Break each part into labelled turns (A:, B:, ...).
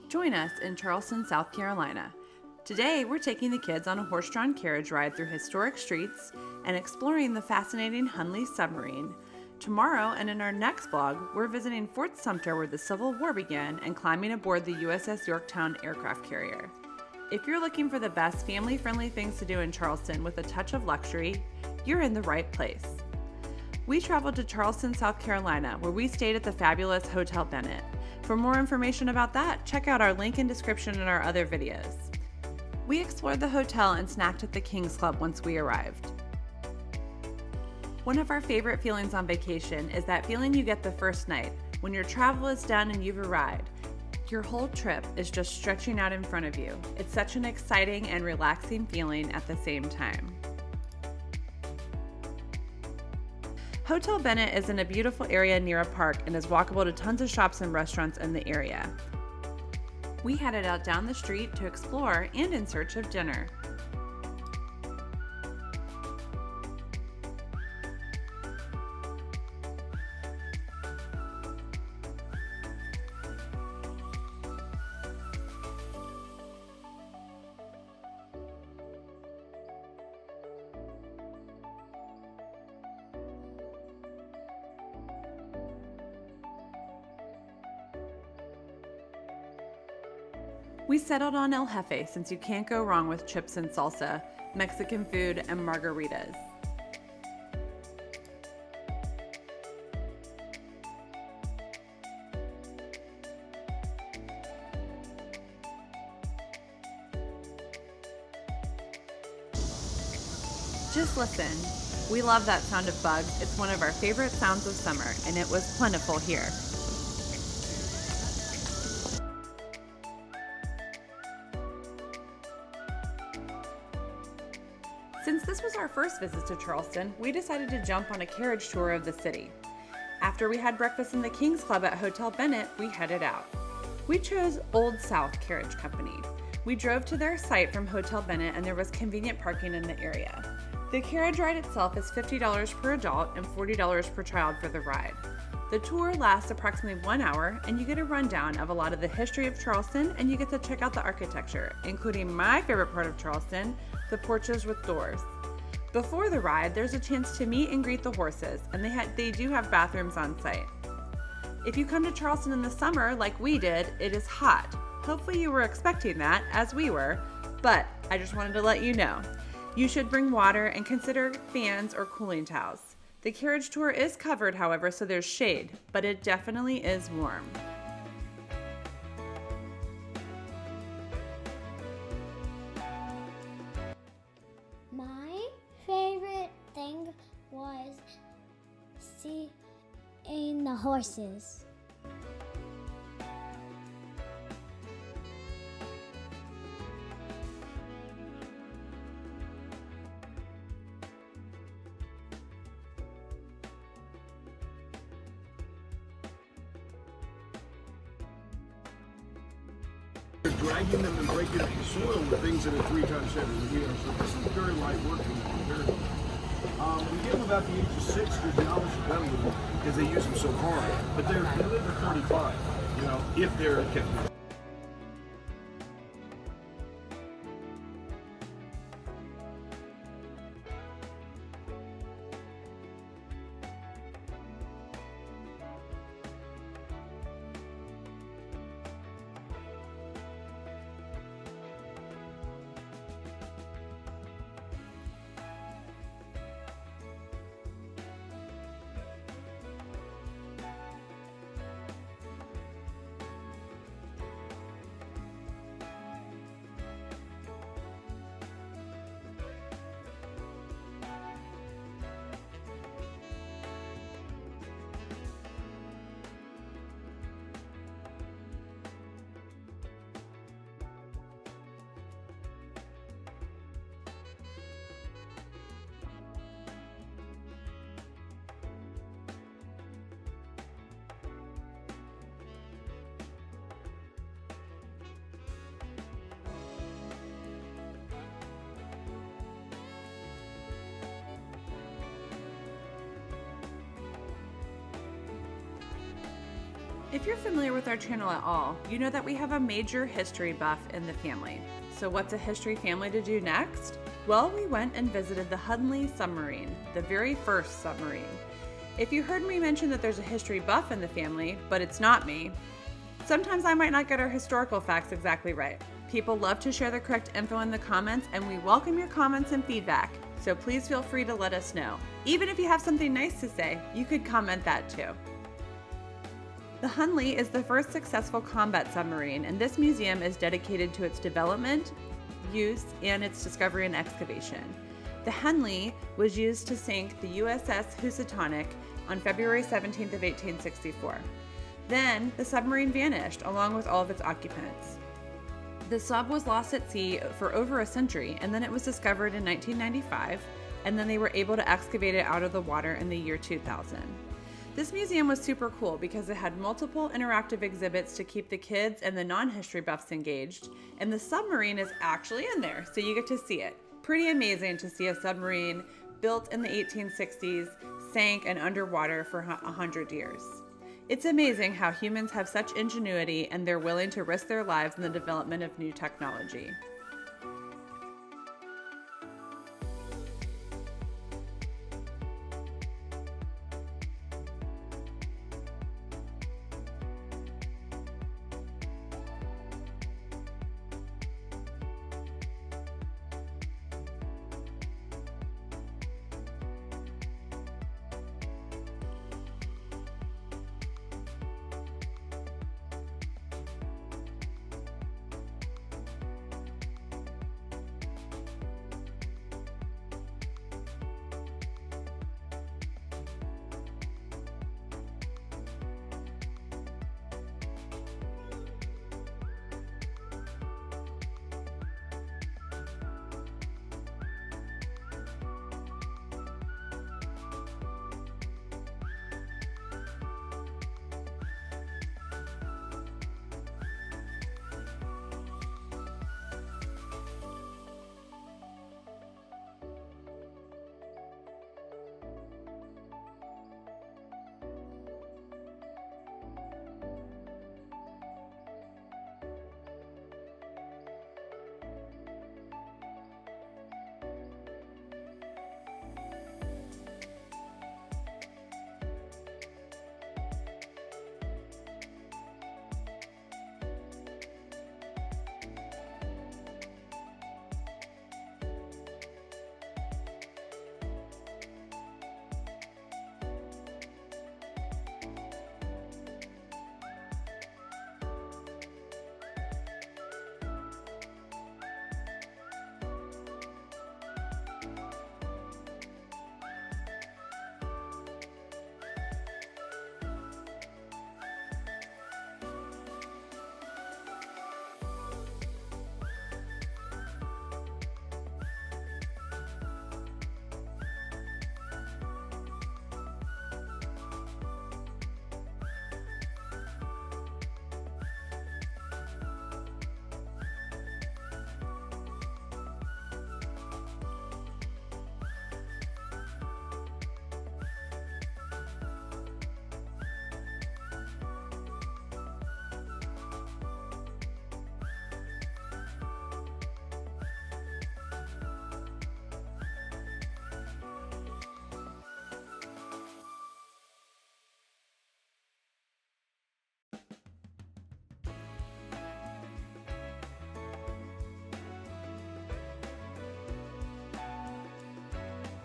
A: Join us in Charleston, South Carolina. Today, we're taking the kids on a horse-drawn carriage ride through historic streets and exploring the fascinating Hunley submarine. Tomorrow, and in our next vlog, we're visiting Fort Sumter where the Civil War began and climbing aboard the USS Yorktown aircraft carrier. If you're looking for the best family-friendly things to do in Charleston with a touch of luxury, you're in the right place. We traveled to Charleston, South Carolina, where we stayed at the fabulous Hotel Bennett. For more information about that, check out our link in description in our other videos. We explored the hotel and snacked at the King's Club once we arrived. One of our favorite feelings on vacation is that feeling you get the first night, when your travel is done and you've arrived. Your whole trip is just stretching out in front of you. It's such an exciting and relaxing feeling at the same time. Hotel Bennett is in a beautiful area near a park and is walkable to tons of shops and restaurants in the area. We headed out down the street to explore and in search of dinner. We settled on El Jefe since you can't go wrong with chips and salsa, Mexican food, and margaritas. Just listen. We love that sound of bugs. It's one of our favorite sounds of summer, and it was plentiful here. Since this was our first visit to Charleston, we decided to jump on a carriage tour of the city. After we had breakfast in the King's Club at Hotel Bennett, we headed out. We chose Old South Carriage Company. We drove to their site from Hotel Bennett and there was convenient parking in the area. The carriage ride itself is $50 per adult and $40 per child for the ride. The tour lasts approximately 1 hour and you get a rundown of a lot of the history of Charleston and you get to check out the architecture, including my favorite part of Charleston, the porches with doors. Before the ride, there's a chance to meet and greet the horses, and they do have bathrooms on site. If you come to Charleston in the summer like we did, it is hot. Hopefully you were expecting that, as we were, but I just wanted to let you know. You should bring water and consider fans or cooling towels. The carriage tour is covered, however, so there's shade, but it definitely is warm.
B: My favorite thing was seeing the horses.
C: They're dragging them and breaking up the soil with things that are 3 times heavier. So this is very light working. We get them about the age of 6 because the novice are done with them because they use them so hard. But they live to 45, if they're kept.
A: If you're familiar with our channel at all, you know that we have a major history buff in the family. So what's a history family to do next? Well, we went and visited the Hunley submarine, the very first submarine. If you heard me mention that there's a history buff in the family, but it's not me, sometimes I might not get our historical facts exactly right. People love to share the correct info in the comments, and we welcome your comments and feedback. So please feel free to let us know. Even if you have something nice to say, you could comment that too. The Hunley is the first successful combat submarine, and this museum is dedicated to its development, use, and its discovery and excavation. The Hunley was used to sink the USS Housatonic on February 17th of 1864. Then, the submarine vanished along with all of its occupants. The sub was lost at sea for over a century, and then it was discovered in 1995, and then they were able to excavate it out of the water in the year 2000. This museum was super cool because it had multiple interactive exhibits to keep the kids and the non-history buffs engaged, and the submarine is actually in there, so you get to see it. Pretty amazing to see a submarine built in the 1860s, sank and underwater for 100 years. It's amazing how humans have such ingenuity and they're willing to risk their lives in the development of new technology.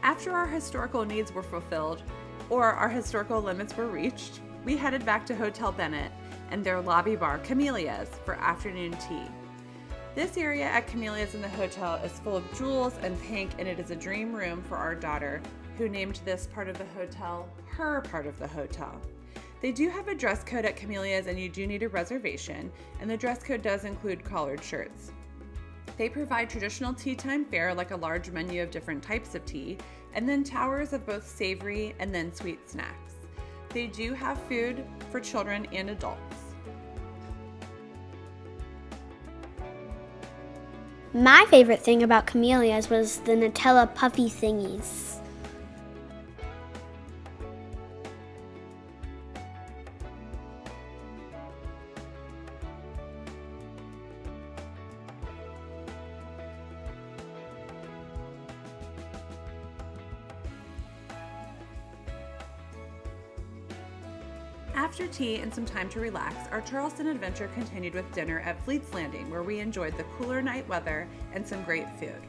A: After our historical needs were fulfilled, or our historical limits were reached, we headed back to Hotel Bennett and their lobby bar, Camellia's, for afternoon tea. This area at Camellia's in the hotel is full of jewels and pink, and it is a dream room for our daughter, who named this part of the hotel her part of the hotel. They do have a dress code at Camellia's, and you do need a reservation, and the dress code does include collared shirts. They provide traditional tea time fare, like a large menu of different types of tea, and then towers of both savory and then sweet snacks. They do have food for children and adults.
B: My favorite thing about Camellia's was the Nutella puffy thingies.
A: After tea and some time to relax, our Charleston adventure continued with dinner at Fleet's Landing, where we enjoyed the cooler night weather and some great food.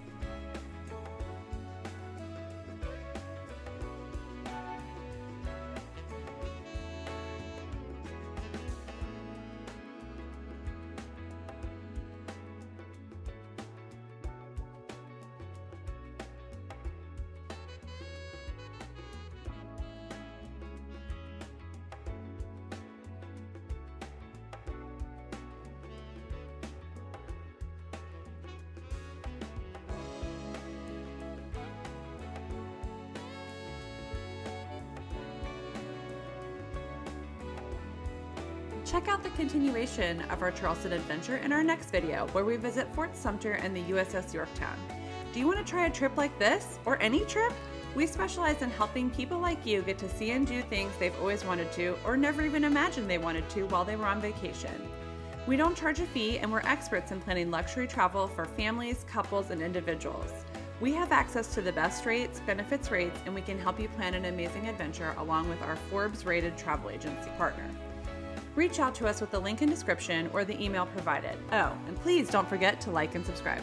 A: Check out the continuation of our Charleston adventure in our next video, where we visit Fort Sumter and the USS Yorktown. Do you want to try a trip like this, or any trip? We specialize in helping people like you get to see and do things they've always wanted to, or never even imagined they wanted to while they were on vacation. We don't charge a fee, and we're experts in planning luxury travel for families, couples, and individuals. We have access to the best rates, benefits rates, and we can help you plan an amazing adventure along with our Forbes-rated travel agency partner. Reach out to us with the link in description or the email provided. Oh, and please don't forget to like and subscribe.